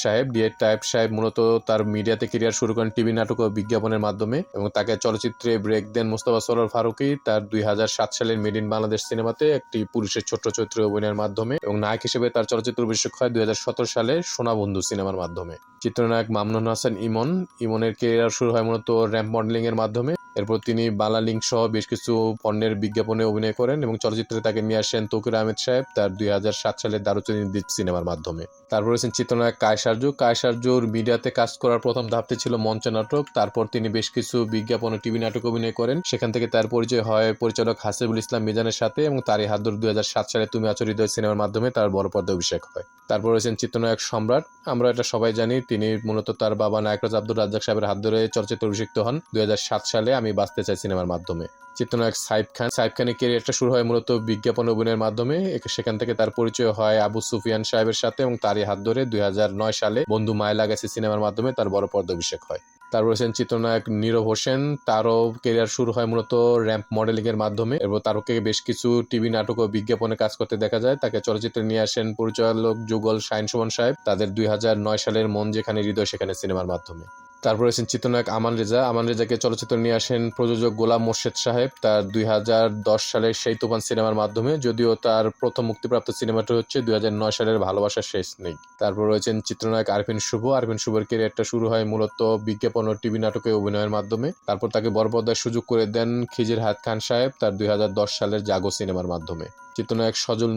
সাহেব মূলত তার মিডিয়াতে ক্যারিয়ার শুরু করেন টিভি নাটক ও বিজ্ঞাপনের মাধ্যমে এবং তাকে চলচ্চিত্রে ব্রেক দেন মোস্তফা সরোয়ার ফারুকী তার 2007 সালের মেড ইন বাংলাদেশ সিনেমাতে একটি পুরুষের ছোট্ট চরিত্রে অভিনয়ের মাধ্যমে এবং নায়ক হিসেবে তার চলচ্চিত্র অভিষেক হয় 2017 সালে সোনা বন্ধু সিনেমার মাধ্যমে। চিত্রনায়ক মামুনুল হাসান ইমনের ক্যারিয়ার শুরু হয় মূলত র্যাম্প মডেলিং এর মাধ্যমে। এরপর তিনি বাংলালিংক সহ বেশ কিছু পণ্যের বিজ্ঞাপনে অভিনয় করেন এবং চলচ্চিত্রে তাকে নিয়ে আসেন তৌকির আহমেদ সাহেব তার 2007 সালে দারুচিনি দ্বীপ সিনেমার মাধ্যমে। তারপর রয়েছেন চিত্রনায়ক কায়েস আরজু মিডিয়াতে কাজ করার প্রথম ধাপটি ছিল মঞ্চ নাটক। তারপর তিনি বেশ কিছু বিজ্ঞাপন ও টিভি নাটক অভিনয় করেন। সেখান থেকে তার পরিচয় হয় পরিচালক হাসিবুল ইসলাম মিজানের সাথে এবং তারই হাত ধরে 2007 সালে তুমি আছো হৃদয় সিনেমার মাধ্যমে তার বড় পর্দায় অভিষেক হয়। তারপর রয়েছেন চিত্রনায়ক সম্রাট। আমরা এটা সবাই জানি, তিনি মূলত তার বাবা নায়করাজ আব্দুর রাজ্জাক সাহেবের হাত ধরে চলচ্চিত্রে অভিষিক্ত হন 2007 সালে আমি বাঁচতে চাই সিনেমার মাধ্যমে। চিত্রনায়ক সাইফ খানের ক্যারিয়ারটা শুরু হয় মূলত বিজ্ঞাপন অভিনয়ের মাধ্যমে। সেখান থেকে তার পরিচয় হয় আবু সুফিয়ান সাহেবের সাথে এবং তারই হাত ধরে 2009 সালে বন্ধু মায় লাগাইছে সিনেমার মাধ্যমে তার বড় পর্দা অভিষেক হয়। তারপর রয়েছেন চিত্রনায়ক নীরব হোসেন। তারও ক্যারিয়ার শুরু হয় মূলত র্যাম্প মডেলিং এর মাধ্যমে এবং তারকে বেশ কিছু টিভি নাটক ও বিজ্ঞাপনে কাজ করতে দেখা যায়। তাকে চলচ্চিত্রে নিয়ে আসেন পরিচালক যুগল শাহিন সুমন সাহেব তাদের 2009 সালের মন যেখানে হৃদয় সেখানে সিনেমার মাধ্যমে। তারপর রয়েছেন চিত্রনায়ক আমান রেজাকে চলচ্চিত্রে নিয়ে আসেন প্রযোজক গোলাম মোর্শেদ সাহেব তার 2010 সালের সেই তুফান সিনেমার মাধ্যমে, যদিও তার প্রথম মুক্তিপ্রাপ্ত সিনেমাটি হচ্ছে 2009 সালের ভালোবাসা শেষ নেই। তারপর রয়েছেন চিত্রনায়ক আরফিন শুভর ক্যারিয়ারটা শুরু হয় মূলত বিজ্ঞাপন ও টিভি নাটকে অভিনয়ের মাধ্যমে। তারপর তাকে বড় পর্দায় সুযোগ করে দেন খিজির হাত খান সাহেব তার 2010 সালের জাগো সিনেমার মাধ্যমে। চিত্রনায়ক সজল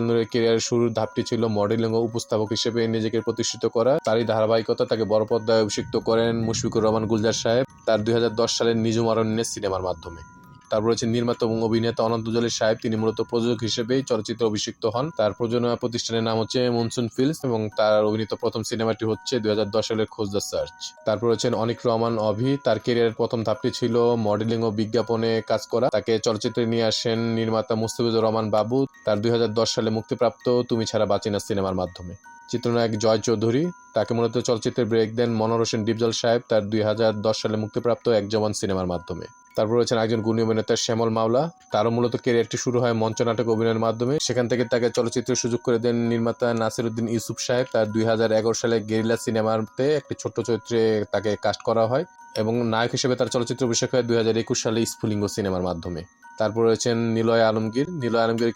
নূরের ক্যারিয়ারের শুরুর ধাপটি ছিল মডেলিং ও উপস্থাপক হিসেবে নিজেকে প্রতিষ্ঠিত করা। তারই ধারাবাহিকতা তাকে বড় পর্দায় অভিষিক্ত করেন মুশফিকুর রহমান গুলজার সাহেব তার 2010 সালের নিজুম অরণ্যের সিনেমার মাধ্যমে। তারপর রয়েছেন নির্মাতা এবং অভিনেতা অনন্ত জলিল সাহেব, তিনি মূলত প্রযোজক হিসেবেই চলচ্চিত্রে অভিষিক্ত হন। তার প্রযোজনা প্রতিষ্ঠানের নাম হচ্ছে মনসুন ফিল্মস এবং তার অভিনীত প্রথম সিনেমাটি হচ্ছে 2010 সালের খোঁজ দ্য সার্চ। তারপর রয়েছেন অনিক রহমান অভি। তার ক্যারিয়ারের প্রথম ধাপটি ছিল মডেলিং ও বিজ্ঞাপনে কাজ করা। তাকে চলচ্চিত্রে নিয়ে আসেন নির্মাতা মুস্তাফিজুর রহমান বাবু তার 2010 সালে মুক্তিপ্রাপ্ত তুমি ছাড়া বাঁচি না সিনেমার মাধ্যমে। চিত্রনায়ক জয় চৌধুরী, তাকে মূলত চলচ্চিত্রে ব্রেক দেন মনোর হোসেন ডিপজল সাহেব তার 2010 সালে মুক্তিপ্রাপ্ত এক জওয়ান সিনেমার মাধ্যমে। তারপর রয়েছেন একজন গুণী অভিনেতা শ্যামল মাওলা। তারও মূলত ক্যারিয়ারটি শুরু হয় মঞ্চ নাটক অভিনয়ের মাধ্যমে। সেখান থেকে তাকে চলচ্চিত্রে সুযোগ করে দেন নির্মাতা নাসির উদ্দিন ইউসুফ সাহেব তার 2011 সালে গেরিলা সিনেমাতে একটি ছোট্ট চরিত্রে তাকে কাস্ট করা হয় এবং নায়ক হিসেবে তার চলচ্চিত্র অভিষেক হয় 2021 সালে স্ফুলিঙ্গ সিনেমার মাধ্যমে। তারপর রয়েছেন নিলয় আলমগীর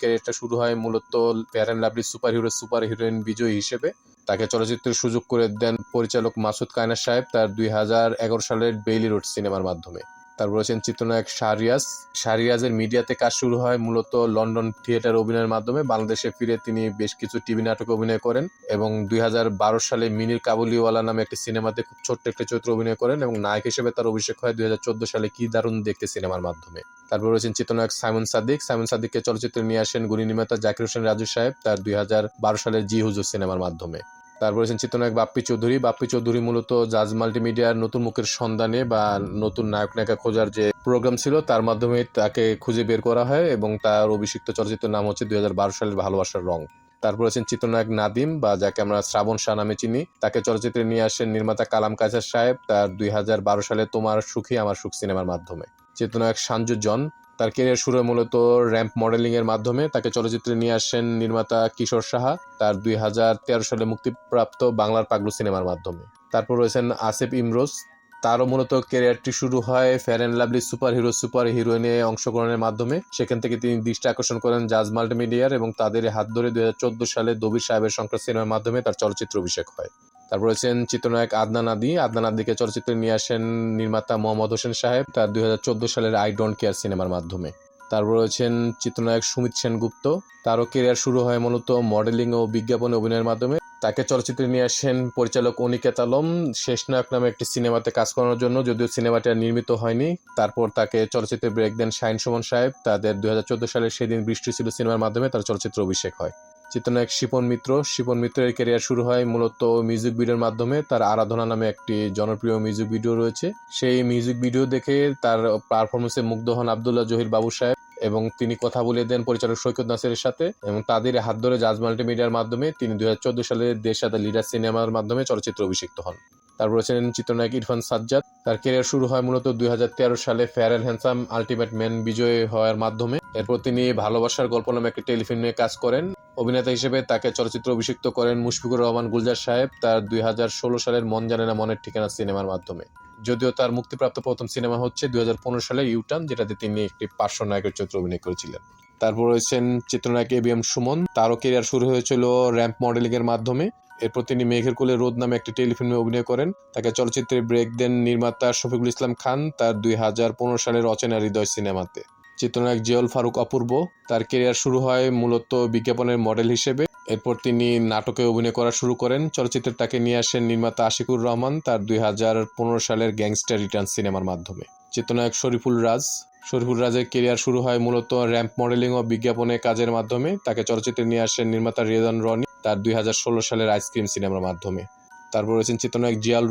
ক্যারিয়ারটা শুরু হয় মূলত fair and lovely super heroine বিজয়ী হিসেবে। তাকে চলচ্চিত্রের সুযোগ করে দেন পরিচালক মাসুদ কায়নার সাহেব তার 2011 সালের বেইলি রোড সিনেমার মাধ্যমে। তারপর রয়েছেন চিত্রনায়ক শাহরিয়াজের মিডিয়াতে কাজ শুরু হয় মূলত লন্ডন থিয়েটার অভিনয়ের মাধ্যমে। বাংলাদেশে ফিরে তিনি বেশ কিছু টিভি নাটকে অভিনয় করেন এবং 2012 সালে মিনির কাবুলিওয়ালা নামে একটি সিনেমাতে খুব ছোট্ট একটি চরিত্র অভিনয় করেন এবং নায়ক হিসেবে তার অভিষেক হয় 2014 সালে কি দারুণ দেখতে সিনেমার মাধ্যমে। তারপর রয়েছেন চিত্রনায়ক সাইমন সাদিককে চলচ্চিত্রে নিয়ে আসেন গুণী নির্মাতা জাকির হোসেন রাজু সাহেব তার 2012 সালের জি হুজুর সিনেমার মাধ্যমে। তারপর রয়েছেন চিত্রনায়ক বাপ্পি চৌধুরী মূলত জাজ মাল্টিমিডিয়ার নতুন মুখের সন্ধানে বা নতুন নায়ক নায়িকা খোঁজার যে প্রোগ্রাম ছিল তার মাধ্যমে তাকে খুঁজে বের করা হয় এবং তার অভিষিক্ত চলচ্চিত্রের নাম হচ্ছে 2012 সালের ভালোবাসার রং। তারপর আছেন চিত্রনায়ক নাদিম বা যাকে আমরা শ্রাবণ শাহ নামে চিনি। তাকে চলচ্চিত্রে নিয়ে আসেন নির্মাতা কালাম কায়সার সাহেব তার 2012 সালে তোমার সুখী আমার সুখ সিনেমার মাধ্যমে। চিত্রনায়ক সানজু, তার ক্যারিয়ার শুরু হয় মূলত র্যাম্প মডেলিং এর মাধ্যমে। তাকে চলচ্চিত্রে নিয়ে আসেন নির্মাতা কিশোর সাহা তার 2013 সালে মুক্তিপ্রাপ্ত বাংলার পাগলু সিনেমার মাধ্যমে। তারপর রয়েছেন আসিফ ইমরোজ, তারও মূলত ক্যারিয়ারটি শুরু হয় ফেয়ার অ্যান্ড লাভলি সুপার হিরোইনে অংশগ্রহণের মাধ্যমে। সেখান থেকে তিনি দৃষ্টি আকর্ষণ করেন জাজ মাল্টিমিডিয়ার এবং তাদের হাত ধরে 2014 সালে দবির সাহেবের সংসার সিনেমার মাধ্যমে তার চলচ্চিত্র অভিষেক হয়। তারপর রয়েছেন চিত্রনায়ক আদনান আদিকে চলচ্চিত্রে নিয়ে আসেন নির্মাতা মোহাম্মদ হোসেন সাহেব তার 2014 সালের আই ডোন্ট কেয়ার সিনেমার মাধ্যমে। তারপর রয়েছেন চিত্রনায়ক সুমিত সেনগুপ্ত, তারও ক্যারিয়ার শুরু হয় মূলত মডেলিং ও বিজ্ঞাপনে অভিনয়ের মাধ্যমে। তাকে চলচ্চিত্রে নিয়ে আসেন পরিচালক অনিকেত আলম শেষ নায়ক নামে একটি সিনেমাতে কাজ করানোর জন্য, যদিও সিনেমাটি আর নির্মিত হয়নি। তারপর তাকে চলচ্চিত্রে ব্রেক দেন শাহিন সুমন সাহেব তাদের 2014 সালের সেদিন বৃষ্টি ছিল সিনেমার মাধ্যমে তার চলচ্চিত্র অভিষেক হয়। চিত্রনায়ক শিপন মিত্রের ক্যারিয়ার শুরু হয় মূলত মিউজিক ভিডিওর মাধ্যমে। তার আরাধনা নামে একটি জনপ্রিয় মিউজিক ভিডিও রয়েছে। সেই মিউজিক ভিডিও দেখে তার পারফরমেন্সে মুগ্ধ হন আব্দুল্লাহ জহির বাবু সাহেব এবং তিনি কথা বলে দেন পরিচালক সৈকত নাসিরের সাথে এবং তাদের হাত ধরে জাজ মাল্টিমিডিয়ার মাধ্যমে তিনি 2014 সালে দেশ সাদা লিডার সিনেমার মাধ্যমে চলচ্চিত্রে অভিষিক্ত হন। তারপর রয়েছেন চিত্রনায়ক ইরফান সাজ্জাদ, তার ক্যারিয়ার শুরু হয় মূলত 2013 সালে fair and handsome ultimate man বিজয় হওয়ার মাধ্যমে। এরপর তিনি ভালোবাসার গল্প নামে একটি টেলিফিল্মে কাজ করেন। অভিনেতা হিসেবে তাকে চলচ্চিত্রে অভিষিক্ত করেন মুশফিকুর রহমান গুলজার সাহেব তার 2016 সালের মন জানে না মনের ঠিকানা সিনেমার মাধ্যমে, যদিও তার মুক্তিপ্রাপ্ত প্রথম সিনেমা হচ্ছে 2015 সালের ইউটার্ন, যেটাতে তিনি একটি পার্শ্ব নায়কের চরিত্রে অভিনয় করেছিলেন। তারপর রয়েছেন চিত্রনায়ক ABM সুমন, তারও ক্যারিয়ার শুরু হয়েছিল র্যাম্প মডেলিং এর মাধ্যমে। এরপর তিনি মেঘের কোলে রোদ নামে একটি টেলিফিল্মে অভিনয় করেন। তাকে চলচ্চিত্রে ব্রেক দেন নির্মাতা শফিকুল ইসলাম খান তার 2015 সালের অচেনা হৃদয় সিনেমাতে। চিত্রনায়ক জিয়াউল ফারুক অপূর্ব, তার ক্যারিয়ার শুরু হয় মূলত বিজ্ঞাপনের মডেল হিসেবে। এরপর তিনি নাটকে অভিনয় করা শুরু করেন। চলচ্চিত্রে তাকে নিয়ে আসেন নির্মাতা আশিকুর রহমান তার 2015 সালের গ্যাংস্টার রিটার্ন সিনেমার মাধ্যমে। চিত্রনায়ক শরীফুল রাজের ক্যারিয়ার শুরু হয় মূলত র্যাম্প মডেলিং ও বিজ্ঞাপনে কাজের মাধ্যমে। তাকে চলচ্চিত্রে নিয়ে আসেন নির্মাতা রিয়াজান রনি তার 2016 সালের আইসক্রিম সিনেমার মাধ্যমে। তারপর রয়েছেন চিত্রনায়ক জিয়াউল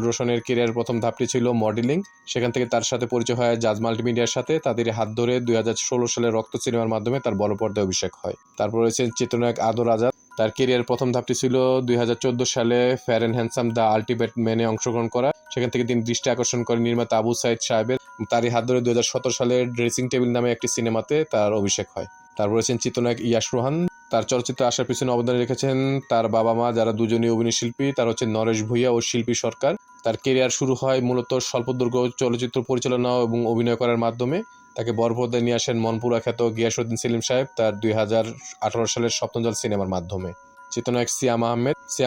রোশনের ক্যারিয়ার প্রথম ধাপটি ছিল মডেলিং। সেখান থেকে তার সাথে পরিচয় হয় জাজ মাল্টিমিডিয়ার সাথে। তাদের হাত ধরে 2016 সালের রক্ত সিনেমার মাধ্যমে তার বড় পর্দায় অভিষেক হয়। তারপর রয়েছেন চিত্রনায়ক আদর আজাদ। তার ক্যারিয়ার প্রথম ধাপটি ছিল 2014 সালে fair and handsome the ultimate ম্যানে অংশগ্রহণ করা। সেখান থেকে তিনি দৃষ্টি আকর্ষণ করেন নির্মাতা আবু সাইদ সাহেবের। তারই হাত ধরে 2017 সালে ড্রেসিং টেবিল নামে একটি সিনেমাতে তার অভিষেক হয়। তারপর রয়েছেন চিত্রনায়ক ইয়াশ রোহান। তার চলচ্চিত্রে আসার পিছনে অবদান রেখেছেন তার বাবা মা যারা দুজনই অভিনয় শিল্পী। তার হচ্ছে নরেশ ভূঁইয়া ও শিল্পী সরকার। তার ক্যারিয়ার শুরু হয় মূলত স্বল্পদৈর্ঘ্য চলচ্চিত্র পরিচালনা এবং অভিনয় করার মাধ্যমে। তাকে বড় পর্দায় নিয়ে আসেন মনপুরা খ্যাত গিয়াসউদ্দিন সেলিম সাহেব তার 2018 সালের সপ্তমজল সিনেমার মাধ্যমে। চিত্রনায়ক সিয়াম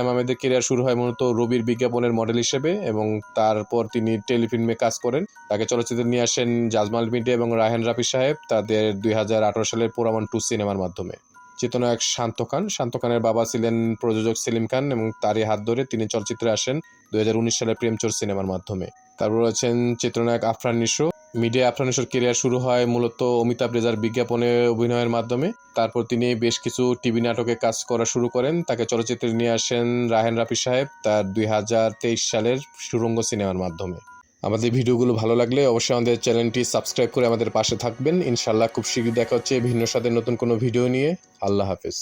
আহমেদের ক্যারিয়ার শুরু হয় মূলত রবির বিজ্ঞাপনের মডেল হিসেবে এবং তারপর তিনি টেলিফিল্মে কাজ করেন। তাকে চলচ্চিত্রে নিয়ে আসেন জাজমাল মিডিয়া এবং রায়হান রাফি সাহেব তাদের 2018 সালের পোড়ামান 2 সিনেমার মাধ্যমে। চিত্রনায়ক শান্ত খানের বাবা ছিলেন প্রযোজক সেলিম খান এবং তারই হাত ধরে তিনি চলচ্চিত্রে আসেন 2019 সালের প্রেমচোর সিনেমার মাধ্যমে। তারপর রয়েছেন চিত্রনায়ক আফরান নিশো। আফরান নিশোর ক্যারিয়ার শুরু হয় মূলত অমিতাভ রেজার বিজ্ঞাপনে অভিনয়ের মাধ্যমে। তারপর তিনি বেশ কিছু টিভি নাটকে কাজ করা শুরু করেন। তাকে চলচ্চিত্রে নিয়ে আসেন রায়হান রাফি সাহেব তার 2023 সালের সুড়ঙ্গ সিনেমার মাধ্যমে। আমাদের ভিডিওগুলো ভালো লাগলে অবশ্যই আমাদের চ্যানেলটি সাবস্ক্রাইব করে আমাদের পাশে থাকবেন। ইনশাআল্লাহ খুব শীঘ্রই দেখা হচ্ছে ভিন্ন স্বাদের নতুন কোনো ভিডিও নিয়ে। আল্লাহ হাফেজ।